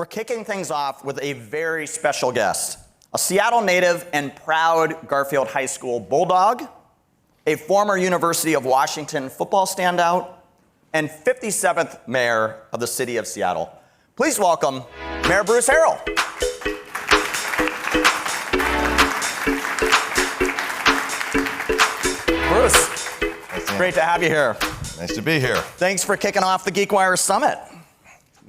We're kicking things off with a very special guest, a Seattle native and proud Garfield High School Bulldog, a former University of Washington football standout, and 57th Mayor of the City of Seattle. Please welcome Mayor Bruce Harrell. Bruce, great to have you here. Nice to be here. Thanks for kicking off the GeekWire Summit.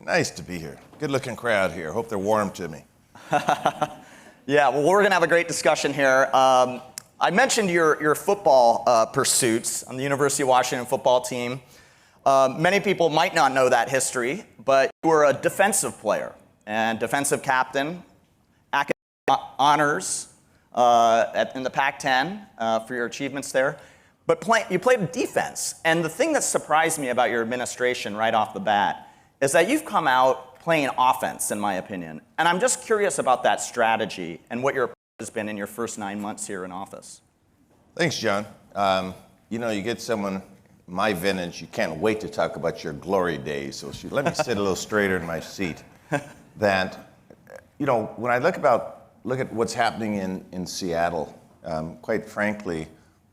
Nice to be here. Good looking crowd here. Hope they're warm to me. Yeah, well, we're going to have a great discussion here. I mentioned your football pursuits on the University of Washington football team. Many people might not know that history, but you were a defensive player and defensive captain, academic honors in the Pac-10 for your achievements there. But you played defense. And the thing that surprised me about your administration right off the bat is that you've come out playing offense, in my opinion. And I'm just curious about that strategy and what your approach has been in your first 9 months here in office. Thanks, John. You know, you get someone my vintage, you can't wait to talk about your glory days. So let me sit a little straighter in my seat. That, you know, when I look at what's happening in Seattle, quite frankly,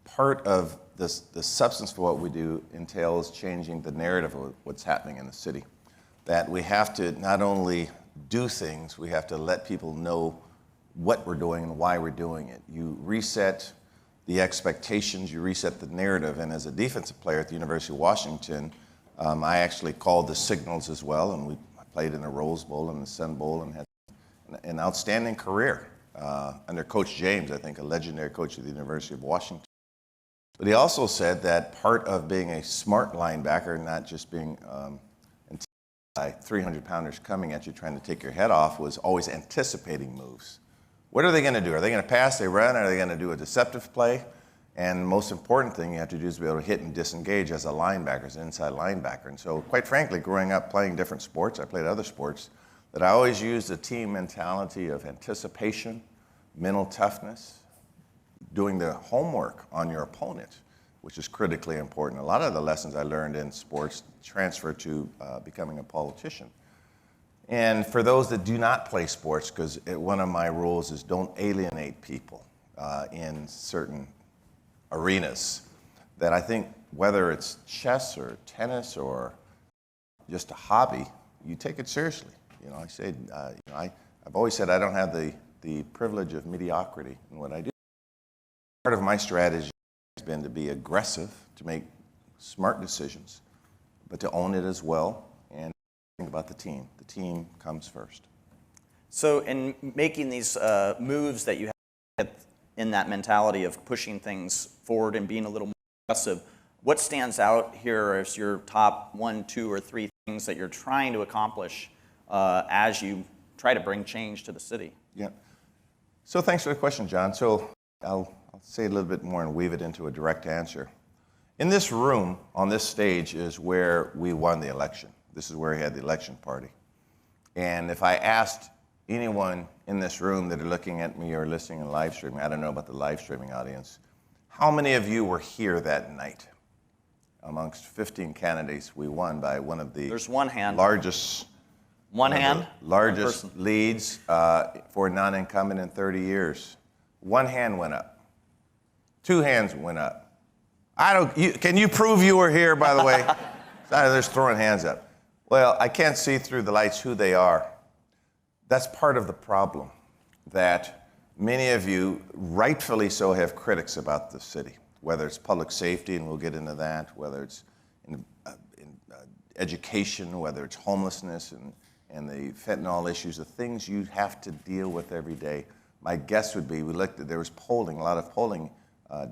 part of the substance of what we do entails changing the narrative of what's happening in the city. That we have to not only do things, we have to let people know what we're doing and why we're doing it. You reset the expectations, you reset the narrative, and as a defensive player at the University of Washington, I actually called the signals as well, and we played in the Rose Bowl and the Sun Bowl and had an outstanding career under Coach James, I think a legendary coach at the University of Washington. But he also said that part of being a smart linebacker, not just being by 300-pounders coming at you trying to take your head off, was always anticipating moves. What are they going to do? Are they going to pass, they run, are they going to do a deceptive play? And the most important thing you have to do is be able to hit and disengage as a linebacker, as an inside linebacker. And so, quite frankly, growing up playing different sports, I played other sports, that I always used the team mentality of anticipation, mental toughness, doing the homework on your opponent, which is critically important. A lot of the lessons I learned in sports transfer to becoming a politician. And for those that do not play sports, because one of my rules is don't alienate people in certain arenas, that I think whether it's chess or tennis or just a hobby, you take it seriously. You know, I say, you know, I've always said I don't have the privilege of mediocrity in what I do. Part of my strategy has been to be aggressive, to make smart decisions, but to own it as well and think about the team. The team comes first. So in making these moves that you have in that mentality of pushing things forward and being a little more aggressive, what stands out here as your top 1, 2, or 3 things that you're trying to accomplish as you try to bring change to the city? Yeah. So thanks for the question, John. So I'll say a little bit more and weave it into a direct answer. In this room, on this stage, is where we won the election. This is where we had the election party. And if I asked anyone in this room that are looking at me or listening in live streaming, I don't know about the live streaming audience, how many of you were here that night? Amongst 15 candidates, we won by one of the There's one hand. largest largest leads for a non-incumbent in 30 years. One hand went up. 2 hands went up. Can you prove you were here, by the way? They're just throwing hands up. Well, I can't see through the lights who they are. That's part of the problem, that many of you, rightfully so, have critics about the city, whether it's public safety, and we'll get into that, whether it's in education, whether it's homelessness and the fentanyl issues, the things you have to deal with every day. My guess would be, we looked at, there was polling, a lot of polling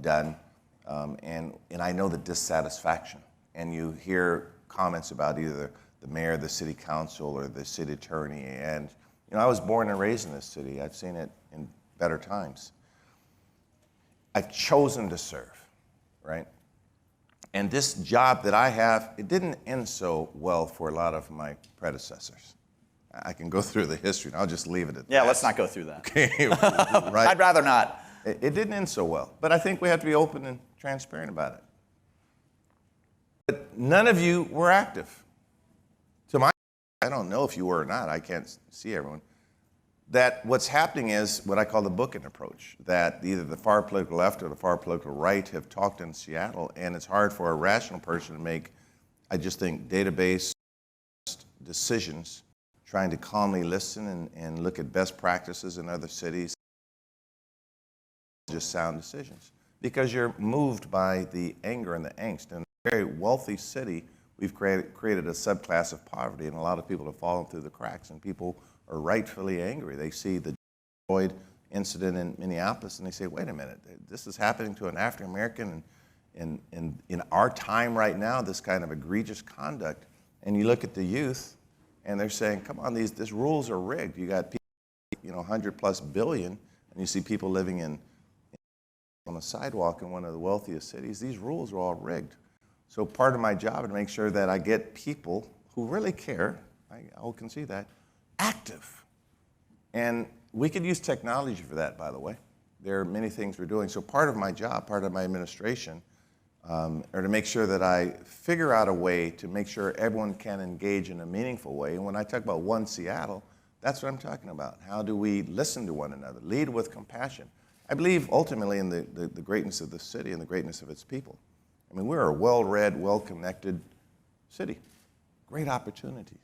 done, and I know the dissatisfaction. And you hear comments about either the mayor, the city council, or the city attorney. And you know, I was born and raised in this city. I've seen it in better times. I've chosen to serve, right? And this job that I have, it didn't end so well for a lot of my predecessors. I can go through the history, and I'll just leave it at that. Yeah, let's not go through that. Okay, right? I'd rather not. It didn't end so well, but I think we have to be open and transparent about it. But none of you were active. To my I don't know if you were or not, I can't see everyone, that what's happening is what I call the booking approach, that either the far political left or the far political right have talked in Seattle, and it's hard for a rational person to make, I just think, database decisions, trying to calmly listen and look at best practices in other cities, just sound decisions. Because you're moved by the anger and the angst. In a very wealthy city, we've created a subclass of poverty, and a lot of people have fallen through the cracks, and people are rightfully angry. They see the Floyd incident in Minneapolis, and they say, wait a minute, this is happening to an African American, and in our time right now, this kind of egregious conduct. And you look at the youth, and they're saying, come on, these rules are rigged. You got people, 100+ billion, and you see people living on a sidewalk in one of the wealthiest cities. These rules are all rigged. So part of my job is to make sure that I get people who really care, I will concede that, active. And we could use technology for that, by the way. There are many things we're doing. So part of my job, part of my administration, are to make sure that I figure out a way to make sure everyone can engage in a meaningful way. And when I talk about One Seattle, that's what I'm talking about. How do we listen to one another, lead with compassion? I believe ultimately in the greatness of the city and the greatness of its people. I mean, we're a well-read, well-connected city. Great opportunity.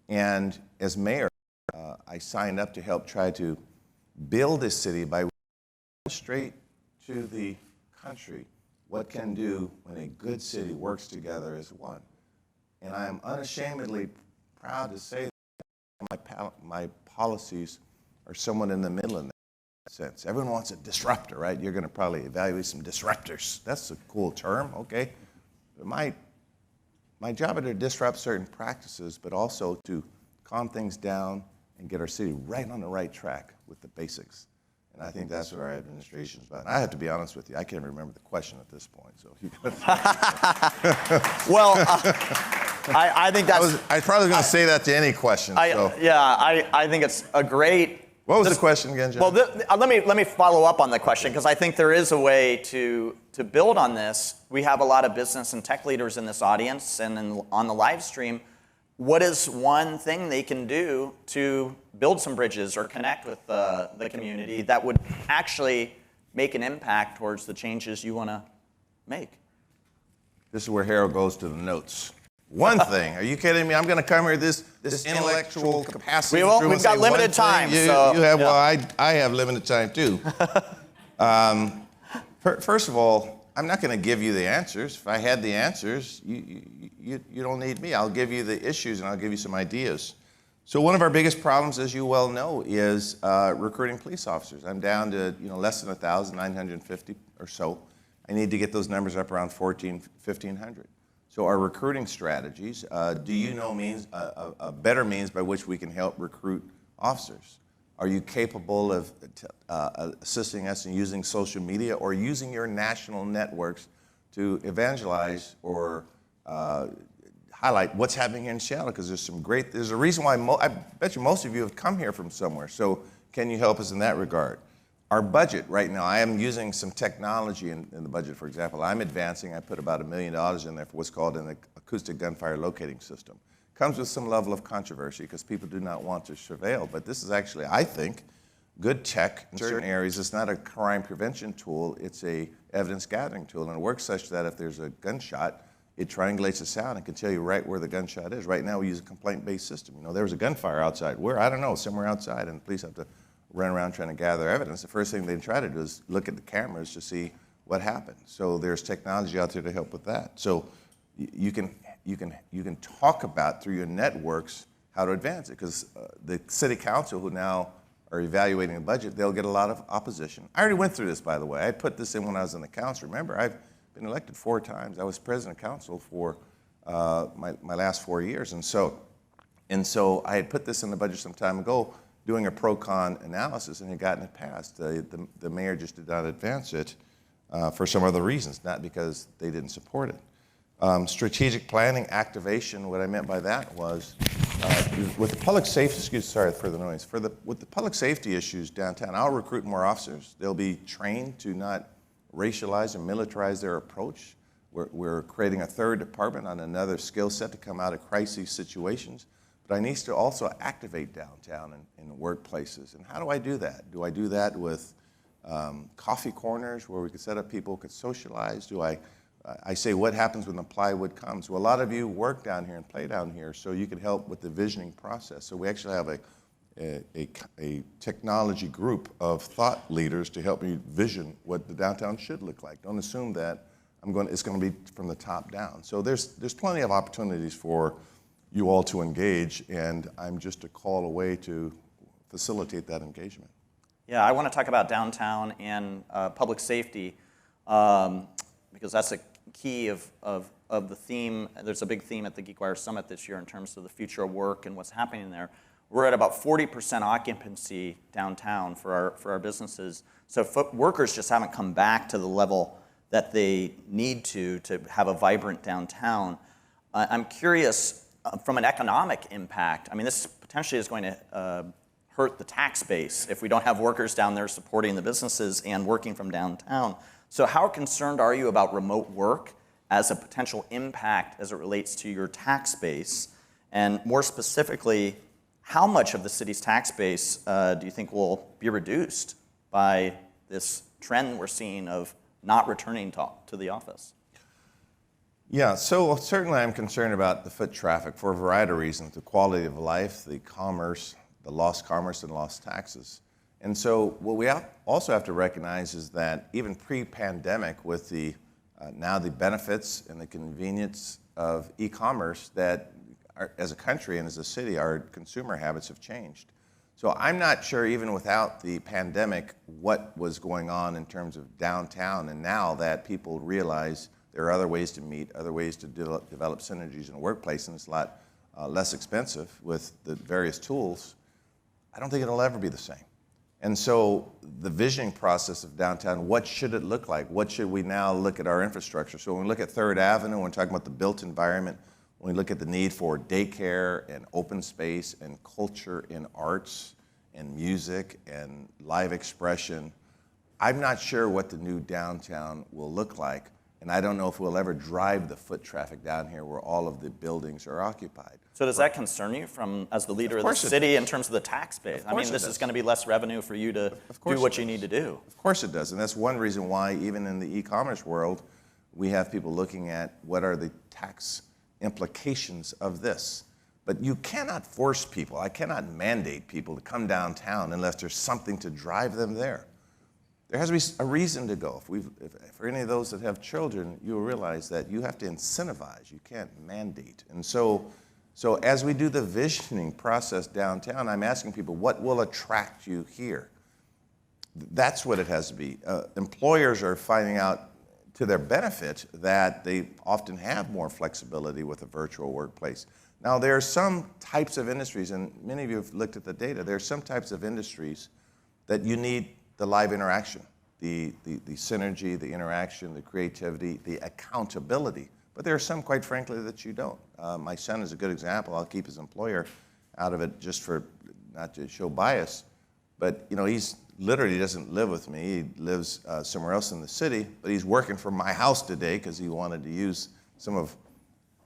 And as mayor, I signed up to help try to build this city by straight to the country what can do when a good city works together as one. And I am unashamedly proud to say that my policies are somewhat in the middle in that sense. Everyone wants a disruptor, right? You're going to probably evaluate some disruptors. That's a cool term, okay? But my job is to disrupt certain practices, but also to calm things down and get our city right on the right track with the basics. And I think that's what our administration is about. And I have to be honest with you, I can't remember the question at this point. So, well, I think that's. I was probably going to say that to any question. I think it's a great. What was the question again, John? Well, let me follow up on the question, because I think there is a way to build on this. We have a lot of business and tech leaders in this audience and on the live stream. What is one thing they can do to build some bridges or connect with the community that would actually make an impact towards the changes you want to make? This is where Harrell goes to the notes. One thing, are you kidding me? I'm going to come here this intellectual capacity. We've got limited time. You have, well, I have limited time too. First of all, I'm not going to give you the answers. If I had the answers, you don't need me. I'll give you the issues and I'll give you some ideas. So one of our biggest problems, as you well know, is recruiting police officers. I'm down to less than 1,950 or so. I need to get those numbers up around 1,500. So our recruiting strategies, do you know a better means by which we can help recruit officers? Are you capable of assisting us in using social media or using your national networks to evangelize or highlight what's happening here in Seattle? Because there's a reason why I bet you most of you have come here from somewhere. So can you help us in that regard? Our budget right now, I am using some technology in the budget, for example. I'm advancing, I put about $1 million in there for what's called an acoustic gunfire locating system. Comes with some level of controversy because people do not want to surveil, but this is actually, I think, good tech in certain areas. It's not a crime prevention tool, it's a evidence gathering tool, and it works such that if there's a gunshot, it triangulates the sound and can tell you right where the gunshot is. Right now we use a complaint-based system. There was a gunfire outside. Where? I don't know, somewhere outside, and the police have to run around trying to gather evidence. The first thing they try to do is look at the cameras to see what happened. So there's technology out there to help with that. So you can talk about through your networks how to advance it, because the city council, who now are evaluating the budget, they'll get a lot of opposition. I already went through this, by the way. I put this in when I was in the council. Remember, I've been elected 4 times. I was president of council for my last 4 years, and so I had put this in the budget some time ago, doing a pro-con analysis, and had gotten it passed. The mayor just did not advance it for some other reasons, not because they didn't support it. Strategic planning, activation, what I meant by that was, with the public safety, sorry for the noise, with the public safety issues downtown, I'll recruit more officers. They'll be trained to not racialize and militarize their approach. We're creating a 3rd department on another skill set to come out of crisis situations. but I need to also activate downtown in workplaces. And how do I do that? Do I do that with coffee corners where we could set up, people could socialize? Do I say, what happens when the plywood comes? Well, a lot of you work down here and play down here, so you can help with the visioning process. So we actually have a technology group of thought leaders to help me vision what the downtown should look like. Don't assume that it's going to be from the top down. So there's plenty of opportunities for you all to engage, and I'm just a call away to facilitate that engagement. Yeah, I want to talk about downtown and public safety because that's a key of the theme. There's a big theme at the GeekWire Summit this year in terms of the future of work and what's happening there. We're at about 40% occupancy downtown for our businesses. So workers just haven't come back to the level that they need to have a vibrant downtown. I'm curious, from an economic impact, I mean, this potentially is going to hurt the tax base if we don't have workers down there supporting the businesses and working from downtown. So how concerned are you about remote work as a potential impact as it relates to your tax base? And more specifically, how much of the city's tax base do you think will be reduced by this trend we're seeing of not returning to the office? Yeah, so certainly I'm concerned about the foot traffic for a variety of reasons: the quality of life, the commerce, the lost commerce and lost taxes. And so what we also have to recognize is that even pre-pandemic, with now the benefits and the convenience of e-commerce, that as a country and as a city, our consumer habits have changed. So I'm not sure, even without the pandemic, what was going on in terms of downtown. And now that people realize there are other ways to meet, other ways to develop synergies in the workplace, and it's a lot less expensive with the various tools, I don't think it'll ever be the same. And so the visioning process of downtown, what should it look like? What should we now look at our infrastructure? So when we look at 3rd Avenue, when we're talking about the built environment, when we look at the need for daycare and open space and culture in arts and music and live expression, I'm not sure what the new downtown will look like. And I don't know if we'll ever drive the foot traffic down here where all of the buildings are occupied. So does that concern you as the leader of the city in terms of the tax base? I mean, this is going to be less revenue for you to do what you need to do. Of course it does. And that's one reason why, even in the e-commerce world, we have people looking at what are the tax implications of this. But you cannot force people. I cannot mandate people to come downtown unless there's something to drive them there. There has to be a reason to go. If for any of those that have children, you'll realize that you have to incentivize. You can't mandate. And so as we do the visioning process downtown, I'm asking people, what will attract you here? That's what it has to be. Employers are finding out to their benefit that they often have more flexibility with a virtual workplace. Now, there are some types of industries, and many of you have looked at the data, there are some types of industries that you need the live interaction, the synergy, the interaction, the creativity, the accountability. But there are some, quite frankly, that you don't. My son is a good example. I'll keep his employer out of it just for not to show bias. But he's literally doesn't live with me. He lives somewhere else in the city. But he's working from my house today because he wanted to use some of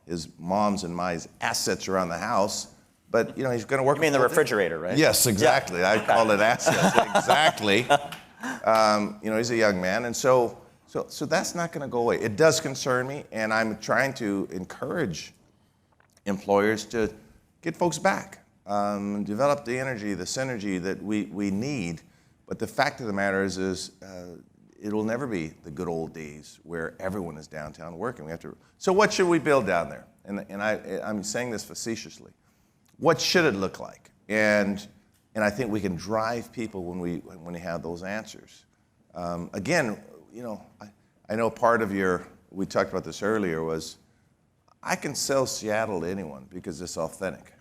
his mom's and my assets around the house. But he's going to work. You mean the refrigerator, right? Yes, exactly. Yeah. I call it assets. Exactly. He's a young man, and so that's not going to go away. It does concern me, and I'm trying to encourage employers to get folks back, develop the energy, the synergy that we need. But the fact of the matter is it'll never be the good old days where everyone is downtown working. So what should we build down there? And I'm saying this facetiously. What should it look like? And I think we can drive people when we have those answers. Again, I know part of we talked about this earlier, was I can sell Seattle to anyone because it's authentic.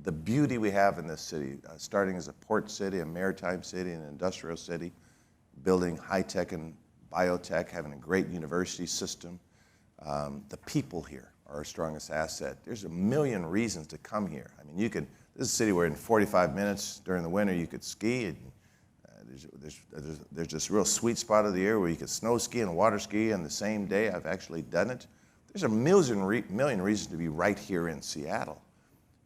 The beauty we have in this city, starting as a port city, a maritime city, an industrial city, building high-tech and biotech, having a great university system. The people here are our strongest asset. There's a million reasons to come here. I mean, this is a city where in 45 minutes during the winter you could ski. And, there's this real sweet spot of the year where you could snow ski and water ski on the same day. I've actually done it. There's a million reasons to be right here in Seattle.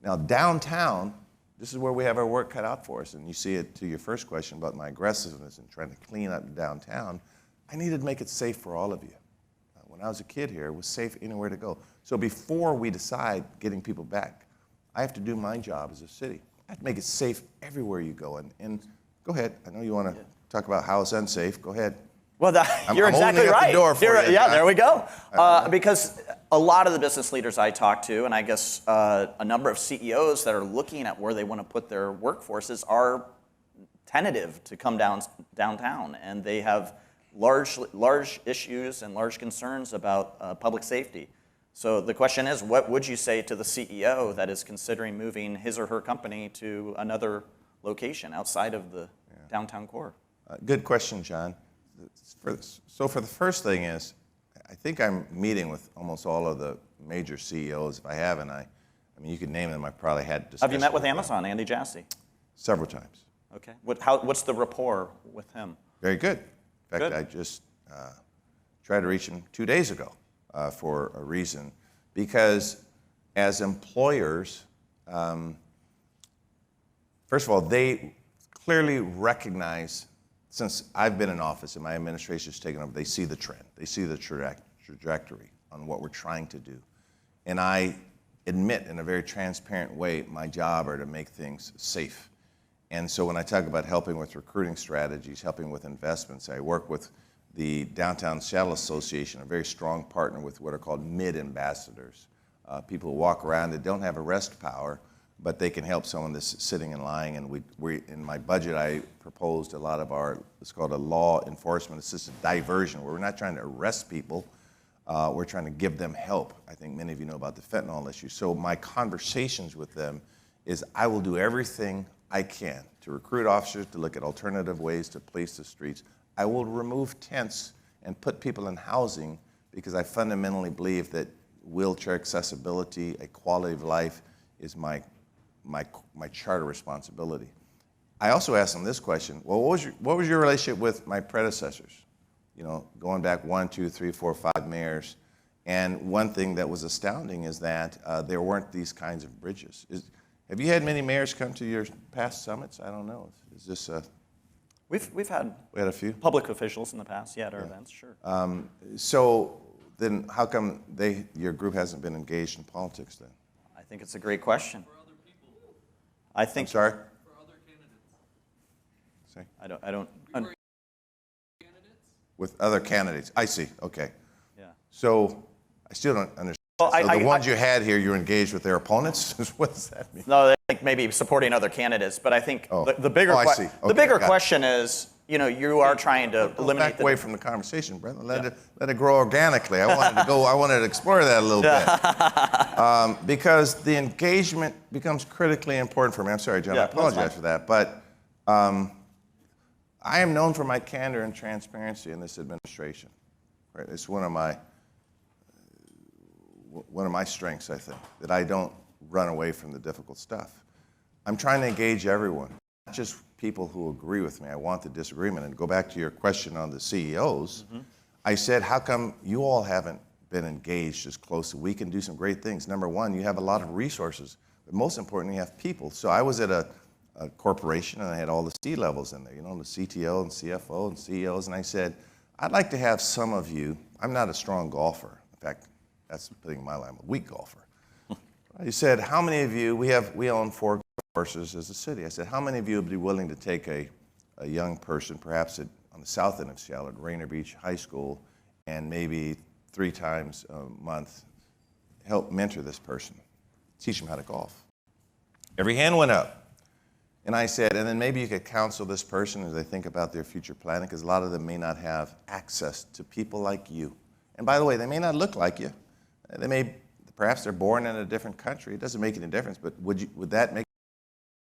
Now, downtown, this is where we have our work cut out for us. And you see it to your first question about my aggressiveness in trying to clean up downtown. I needed to make it safe for all of you. When I was a kid here, it was safe anywhere to go. So before we decide getting people back, I have to do my job as a city. I have to make it safe everywhere you go. And go ahead. I know you want to talk about how it's unsafe. Go ahead. Well, you're exactly right. The door for you, yeah, there we go. Because a lot of the business leaders I talk to, and I guess a number of CEOs that are looking at where they want to put their workforces are tentative to come downtown, and they have large issues and large concerns about public safety. So the question is, what would you say to the CEO that is considering moving his or her company to another location outside of the downtown core? Good question, John. So for the first thing is, I think I'm meeting with almost all of the major CEOs. If I haven't, I mean, you could name them. I probably had discussions. Have you met with Amazon, Andy Jassy? Several times. Okay. What's the rapport with him? Very good. In fact, I just tried to reach him 2 days ago for a reason. Because as employers, first of all, they clearly recognize, since I've been in office and my administration has taken over, they see the trend. They see the trajectory on what we're trying to do. And I admit in a very transparent way, my job are to make things safe. And so when I talk about helping with recruiting strategies, helping with investments, I work with the Downtown Seattle Association, a very strong partner with what are called mid-ambassadors. People who walk around that don't have arrest power, but they can help someone that's sitting and lying. And we in my budget, I proposed a lot of our, it's called a law enforcement assisted diversion, where we're not trying to arrest people, we're trying to give them help. I think many of you know about the fentanyl issue. So my conversations with them is I will do everything I can to recruit officers, to look at alternative ways to police the streets. I will remove tents and put people in housing because I fundamentally believe that wheelchair accessibility, a quality of life is my charter responsibility. I also asked them this question, well, what was your relationship with my predecessors? You know, going back 1, 2, 3, 4, 5 mayors. And one thing that was astounding is that there weren't these kinds of bridges. Have you had many mayors come to your past summits? I don't know. Is this a... We had a few public officials in the past, at our events, sure. So then how come your group hasn't been engaged in politics then? I think it's a great question. For other people. I think... I'm sorry? For other candidates. Say? I don't... Candidates? With other candidates. I see. Okay. Yeah. So I still don't understand. Well, So the ones you had here, you're engaged with their opponents? What does that mean? No, I think maybe supporting other candidates, but I think the bigger I see. Okay, the bigger got it. question is, you know, you are trying to eliminate Back away from the conversation, brother. Let it grow organically. I wanted to explore that a little bit. Because the engagement becomes critically important for me. I'm sorry, John, Yeah, I that's apologize fine. for that. But I am known for my candor and transparency in this administration. Right? It's one of my strengths, I think, that I don't run away from the difficult stuff. I'm trying to engage everyone, not just people who agree with me. I want the disagreement. And to go back to your question on the CEOs, I said, how come you all haven't been engaged as closely? We can do some great things. Number one, you have a lot of resources, but most importantly, you have people. So I was at a corporation and I had all the C-levels in there, you know, the CTO and CFO and CEOs, and I said, I'd like to have some of you, I'm not a strong golfer. In fact, that's putting my line, I'm a weak golfer. He said, how many of you, we own 4 courses as a city. I said, how many of you would be willing to take a young person, perhaps on the south end of Seattle, at Rainier Beach High School, and maybe 3 times a month, help mentor this person, teach them how to golf? Every hand went up. And I said, and then maybe you could counsel this person as they think about their future planning, because a lot of them may not have access to people like you. And by the way, they may not look like you. Perhaps they're born in a different country. It doesn't make any difference, but would that make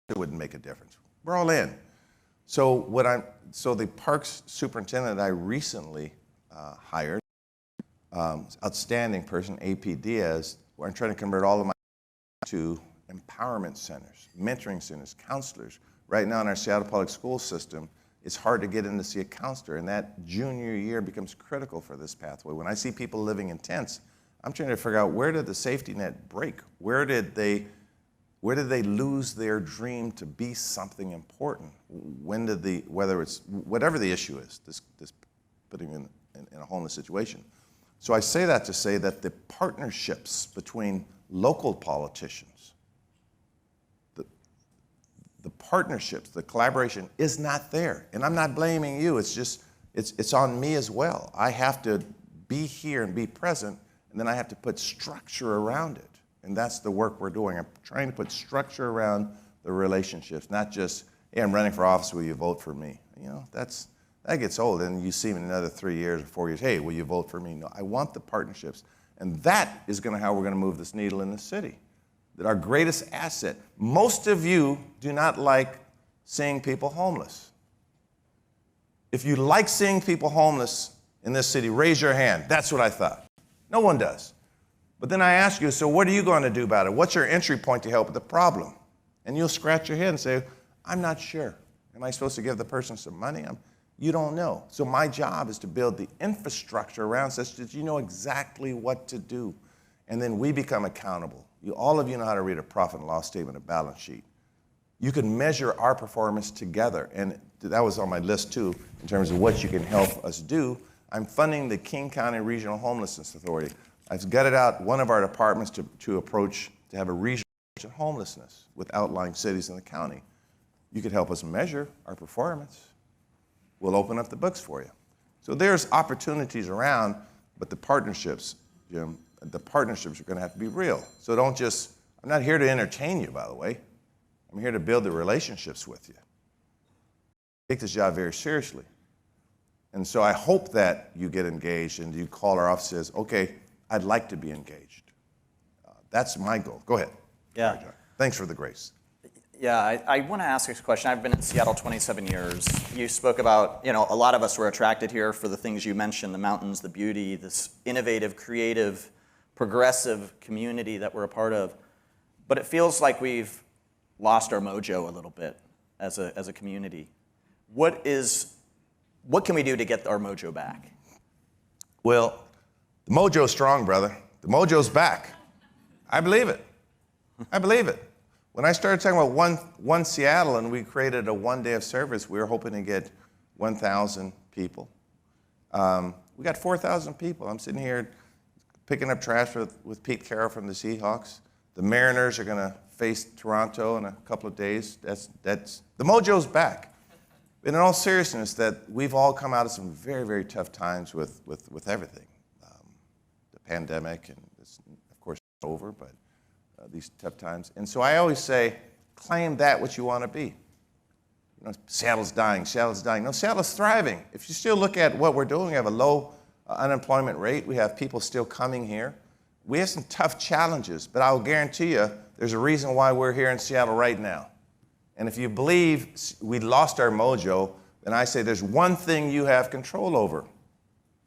it wouldn't make a difference. We're all in. So the parks superintendent I recently hired, outstanding person, AP Diaz, where I'm trying to convert all of my to empowerment centers, mentoring centers, counselors. Right now in our Seattle public school system, it's hard to get in to see a counselor, and that junior year becomes critical for this pathway. When I see people living in tents, I'm trying to figure out, where did the safety net break? Where did they Where did they lose their dream to be something important? When did whether it's, whatever the issue is, this putting in a homeless situation. So I say that to say that the partnerships between local politicians, the partnerships, the collaboration is not there. And I'm not blaming you, it's just, it's on me as well. I have to be here and be present, and then I have to put structure around it. And that's the work we're doing. I'm trying to put structure around the relationships, not just, hey, I'm running for office, will you vote for me? You know, that gets old, and you see me in another 3 years or 4 years, hey, will you vote for me? No, I want the partnerships. And that is how we're going to move this needle in the city. That our greatest asset, most of you do not like seeing people homeless. If you like seeing people homeless in this city, raise your hand. That's what I thought. No one does. But then I ask you, so what are you going to do about it? What's your entry point to help with the problem? And you'll scratch your head and say, I'm not sure. Am I supposed to give the person some money? You don't know. So my job is to build the infrastructure around such that you know exactly what to do. And then we become accountable. All of you know how to read a profit and loss statement, a balance sheet. You can measure our performance together. And that was on my list too, in terms of what you can help us do. I'm funding the King County Regional Homelessness Authority. I've gutted out one of our departments to have a regional homelessness with outlying cities in the county. You could help us measure our performance. We'll open up the books for you. So there's opportunities around, but the partnerships, Jim, the partnerships are going to have to be real. So don't just, I'm not here to entertain you, by the way. I'm here to build the relationships with you. Take this job very seriously. And so I hope that you get engaged and you call our office and says, okay, I'd like to be engaged. That's my goal. Go ahead. Yeah. Sorry, John. Thanks for the grace. Yeah, I want to ask this question. I've been in Seattle 27 years. You spoke about, a lot of us were attracted here for the things you mentioned, the mountains, the beauty, this innovative, creative, progressive community that we're a part of. But it feels like we've lost our mojo a little bit as a community. What can we do to get our mojo back? Well, the mojo's strong, brother. The mojo's back. I believe it. I believe it. When I started talking about one Seattle and we created a 1 day of service, we were hoping to get 1,000 people. We got 4,000 people. I'm sitting here picking up trash with Pete Carroll from the Seahawks. The Mariners are going to face Toronto in a couple of days. The mojo's back. And in all seriousness, that we've all come out of some very, very tough times with everything. The pandemic, and it's, of course, over, but these tough times. And so I always say, claim that what you want to be. Seattle's dying, Seattle's dying. No, Seattle's thriving. If you still look at what we're doing, we have a low unemployment rate. We have people still coming here. We have some tough challenges, but I'll guarantee you there's a reason why we're here in Seattle right now. And if you believe we lost our mojo, then I say there's one thing you have control over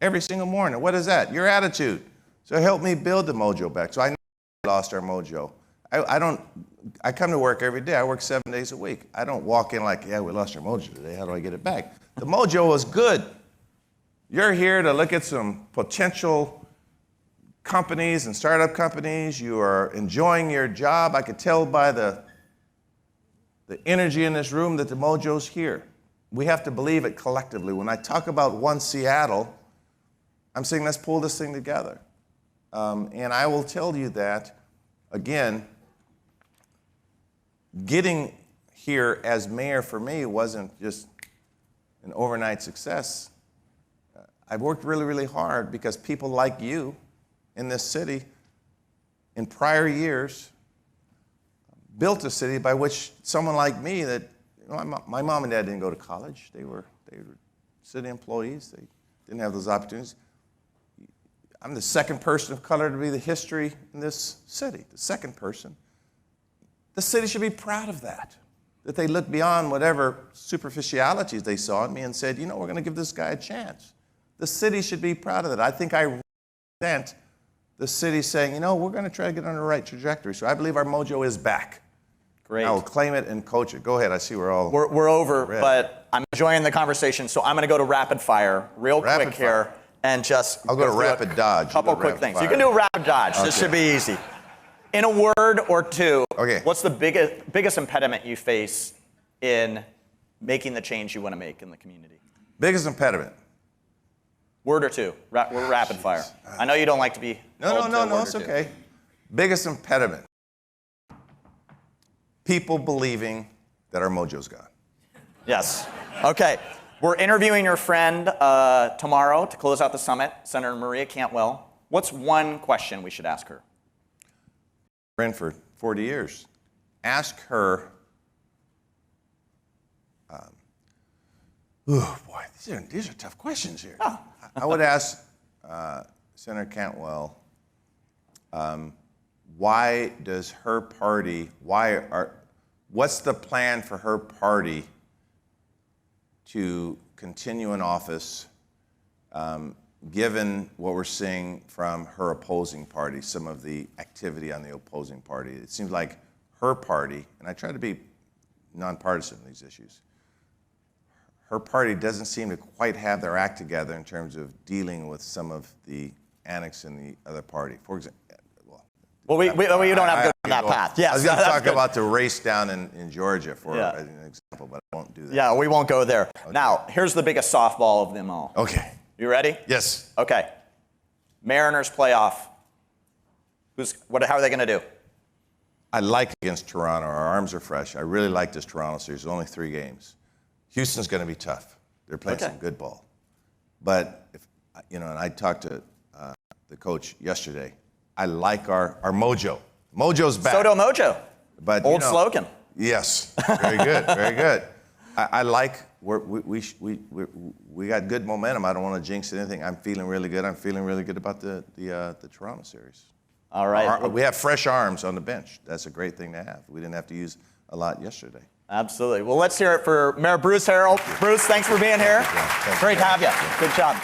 every single morning. What is that? Your attitude. So help me build the mojo back. So I know we lost our mojo. I come to work every day. I work 7 days a week. I don't walk in like, yeah, we lost our mojo today. How do I get it back? The mojo was good. You're here to look at some potential companies and startup companies. You are enjoying your job. I could tell by the energy in this room that the mojo's here. We have to believe it collectively. When I talk about one Seattle, I'm saying let's pull this thing together. And I will tell you that, again, getting here as mayor for me wasn't just an overnight success. I've worked really, really hard because people like you in this city in prior years built a city by which someone like me that, my mom and dad didn't go to college. They were city employees. They didn't have those opportunities. I'm the second person of color to be the history in this city, the second person. The city should be proud of that they looked beyond whatever superficialities they saw in me and said, we're going to give this guy a chance. The city should be proud of that. I think I represent the city saying, we're going to try to get on the right trajectory. So I believe our mojo is back. Great. I will claim it and coach it. Go ahead. I see we're over, red. But I'm enjoying the conversation. So I'm going to go to rapid fire real quick here and just I'll go to rapid dodge. Couple quick things. You can do rapid dodge. Okay. This should be easy. In a word or two, Okay. what's the biggest impediment you face in making the change you want to make in the community? Biggest impediment. Word or two. We're rapid fire. I know you don't like to be. No, told to a word it's or two. okay. Biggest impediment. People believing that our mojo's gone. Yes. Okay. We're interviewing your friend tomorrow to close out the summit, Senator Maria Cantwell. What's one question we should ask her? Been for 40 years. Ask her. Oh boy, these are tough questions here. Oh. I would ask Senator Cantwell, why does her party? What's the plan for her party to continue in office, given what we're seeing from her opposing party, some of the activity on the opposing party? It seems like her party, and I try to be nonpartisan in these issues, her party doesn't seem to quite have their act together in terms of dealing with some of the annex in the other party. For example, Well, we don't have to go down that path. Yes, I was going to that's talk good. about the race down in Georgia for Yeah. an example, but I won't do that. Yeah, we won't go there. Now, here's the biggest softball of them all. Okay. You ready? Yes. Okay. Mariners playoff. How are they going to do? I like against Toronto. Our arms are fresh. I really like this Toronto series. There's only 3 games. Houston's going to be tough. They're playing Okay. some good ball. But, and I talked to the coach yesterday. I like our mojo. Mojo's back. Soto Mojo. But, Old slogan. Yes. Very good. Very good. I like we got good momentum. I don't want to jinx anything. I'm feeling really good. I'm feeling really good about the Toronto series. All right. We have fresh arms on the bench. That's a great thing to have. We didn't have to use a lot yesterday. Absolutely. Well, let's hear it for Mayor Bruce Harrell. Bruce, thanks for being here. Thank you. Great to have you. Good job.